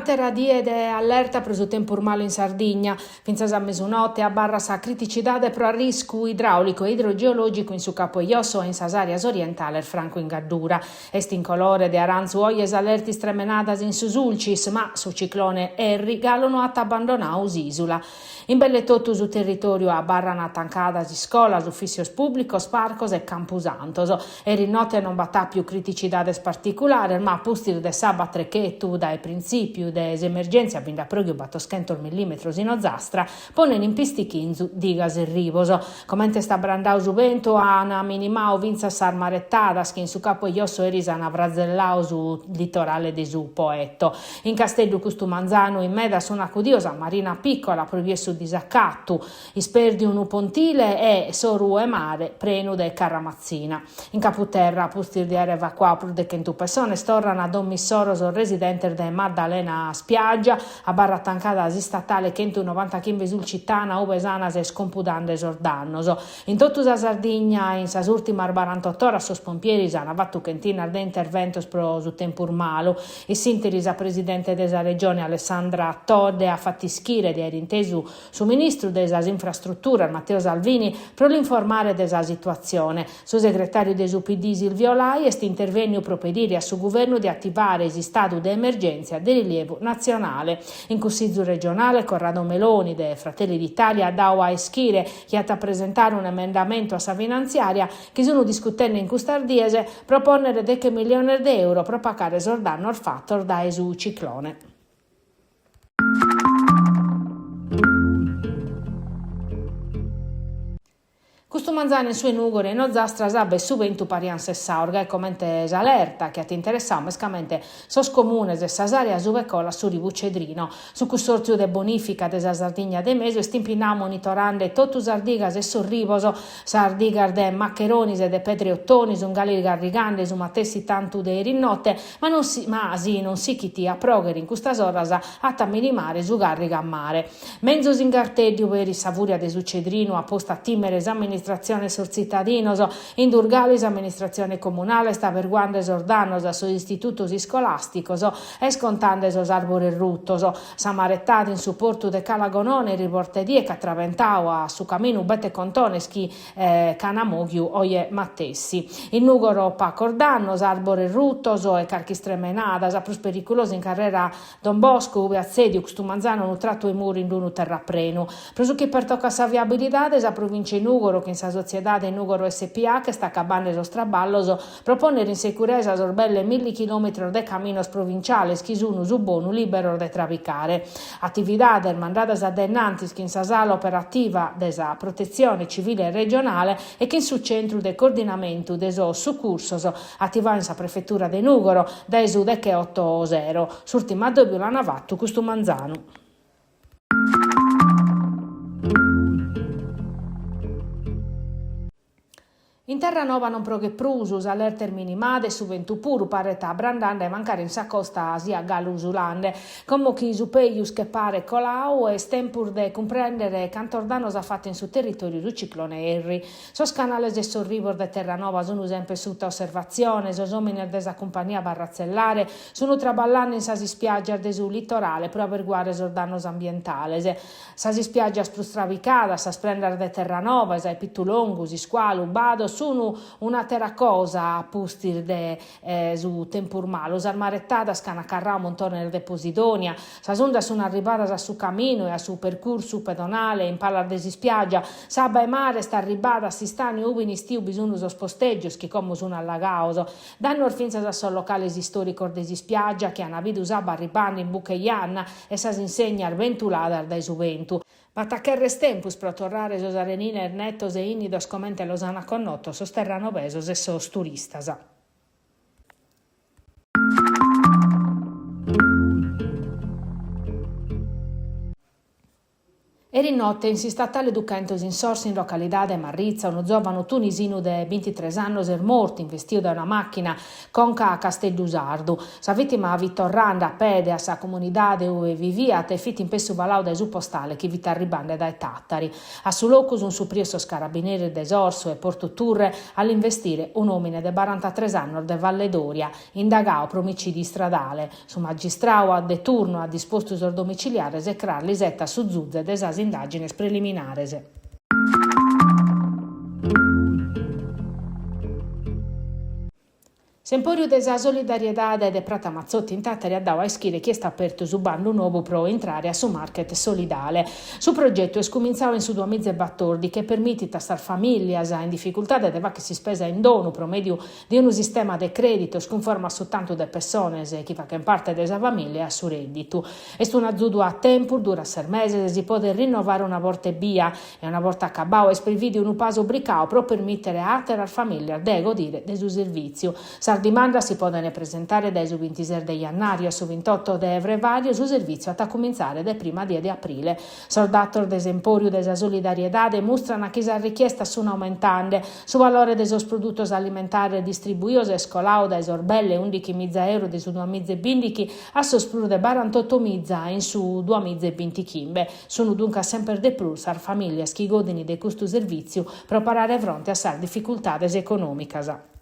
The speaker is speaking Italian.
terra diede allerta preso tempo malo in Sardegna, finza a mezzanotte a barra sa criticità pro rischio idraulico e idrogeologico in su capo Iosso e in Sasarias orientale franco in Gaddura. Est in colore de aranzu oies allerti stremenadas in Susulcis, ma su ciclone Erri galono at abbandonaus isula. In belletotto su territorio a barra natancadas di scolas, ufficios publicos, parcos e campus antos. E rinote non battà più criticitades particolari, ma pustir de sabatre che tu dai principio des emergenza vinda progio battoschento millimetros in ozastra ponen in pistichinzu digas il rivoso. Commente sta brandau su vento a una minimao vinza sarmarettadas che in su capo iosso erisa una vrazzellau su litorale de su poetto. In Castello Custumanzano in meda su una cudiosa marina piccola provie su disaccattu, isperdi un pontile e soru e mare prenu de Carramazzina. In Caputerra pustir di evacuare più de 100 persone storrano ad un missoros residente de Maddalena spiaggia a barra tancata statale 190 km sul cittana uvesanas e scompudandes ordannoso. In tutta la Sardegna in sas ultima 48 ore sos pompieri hanno fatto kentina de interventos pro su tempur malo. Il sinteris a presidente della regione Alessandra Todde ha fatti schire di intesu su ministro delle infrastrutture Matteo Salvini pro l'informare della situazione. Su segretario del UPD Silvio Lai est intervenu pro pedire a su governo di attivare il stato di emergenza di rilievo nazionale. In Consiglio regionale Corrado Meloni de Fratelli d'Italia dau a schire che ha presentare un emendamento a sa finanziaria che sono discutendo in custardiese proponere de che milioni di euro pro pagare sordanno al fattor da esu ciclone. Custumanzane sue nugore in ozastra sabbe su vento parian sessaorga e commente allerta che ti interessava mescamente sos comunes de Sasaria Suvecola su Rivu Cedrino. Su consorzio de bonifica de Sardegna de Meso stimpina monitorande totu sardigas e sorrivoso sardigar de maccheronis e de pedreottonis un gali garrigandes un matessi tanto de rinnotte ma non si chiti a progher in custas oras a minimare su garriga a mare. Menzos in gartedio veri savuria de su Cedrino apposta a timere amministrazione sul cittadinos, in Durgalis amministrazione comunale sta verguandes ordanos su istitutos scolasticos e scontandes os arbores ruttos. Samarettati in supporto de Calagonone riportedie che atraventau a su camino bete contones chi canamogiu oie mattessi. In nugoro pacordannos arbores ruttos e carchi stremenadas a plus periculos in carrera Don Bosco uve azzedio Custumanzano nu tratto i muri in dunu terraprenu. Presu che per tocca sa viabilidade sa provincia in Nugoro che in sa sociedade Nugoro SPA che sta acabando lo straballoso proponere in sicurezza sorbelle 1000 km de caminos provinciales chi sunu su bonu libero de trabicare. Attività del mandadas addennantis che in sa sala operativa desa protezione civile regionale e che in su centro de coordinamento deso succursos attivà in sa prefettura de Nugoro da esu de che 80 s'ultima doppio l'hanno fatto Custumanzano. In Terranova non proghe prusus, allerter minimade, su ventu puru, pareta brandanda e mancare in sa costa asia galusulande, come chi supeius che pare colau e stempur de comprendere cantordanos ha fatto in su territorio du ciclone Erri. Sos canales de sorrivor de Terranova sono sempre sutta osservazione, sos ominer desa compagnia barrazzellare, sono traballando in sasi spiaggia de su litorale per averguare sos dannos ambientales. Sasi spiaggia sprustravicada, sa splendere de Terranova, sa pitulongus, isqualu, bado, sono una terra cosa a pustir de su tempur malo, sarmarettata scanacarra montone de Posidonia, sa sonda sono arrivata a su cammino e a su percorso pedonale in palla desi spiaggia, sabba e mare sta arrivata si stani ubini stiu bisogno so posteggios che come sono allagaoso, danno orfinza da sol locale storico desi spiaggia che hanno avuto sabba arrivando in bucheianna e sa si insegna al ventulada dai su ventu. Patacherres tempus pro torrare sos arenine nettos e innidos comente los anaconnotto sosterrano besos e sos turistas. Eri notte in si statale ducentos in sorsi in località Marrizza, uno giovane tunisino de 23 anni è morto investito da una macchina conca a Casteldusardo. Sa vittima Vittor Randa pede a sa comunità dove vivia te fit in pesso valau da su postale che vita ribande dai tattari. A su locus un suprioso carabinieri d'esorso e Porto Turre all'investire un uomine de 43 anni de Valle d'Oria, indagao per omicidi stradale. Su magistrao a de turno ha disposto sul domiciliare secrar lisetta su zuzze desasi indagines preliminares. S'Emporiu desa solidariedade de Prata Mazzotti in Tattari ha dato a ischire chi è aperto su bando nuovo pro entrare a su market solidale. Su progetto è scominciato in su 2014 che permette a star famiglie in difficoltà de va che si spesa in dono promedio di un sistema de credito sconforma soltanto de persone che fa che in parte desa famiglia a su reddito. È un azzudo a tempo, dura 6 mesi, si può rinnovare una volta via e una volta accabao e sprevidi un paso bricao pro permettere a ter famiglia de godire del suo servizio. Dimanda si possono presentare dai su 26 di gennaio su 28 di febbraio su servizio a cominciare dal prima dia di aprile. Soldato d'esemporiu della solidarietà mostrano che la richiesta sono aumentando, su valore dei prodotti alimentari distribuiti e scolao da esorbelle 11.000 euro di su 2015 a sospru de 48.000 in su 2025. Sono dunque sempre di più sar famiglie che godono di questo servizio per parare fronte a sar difficoltà economiche.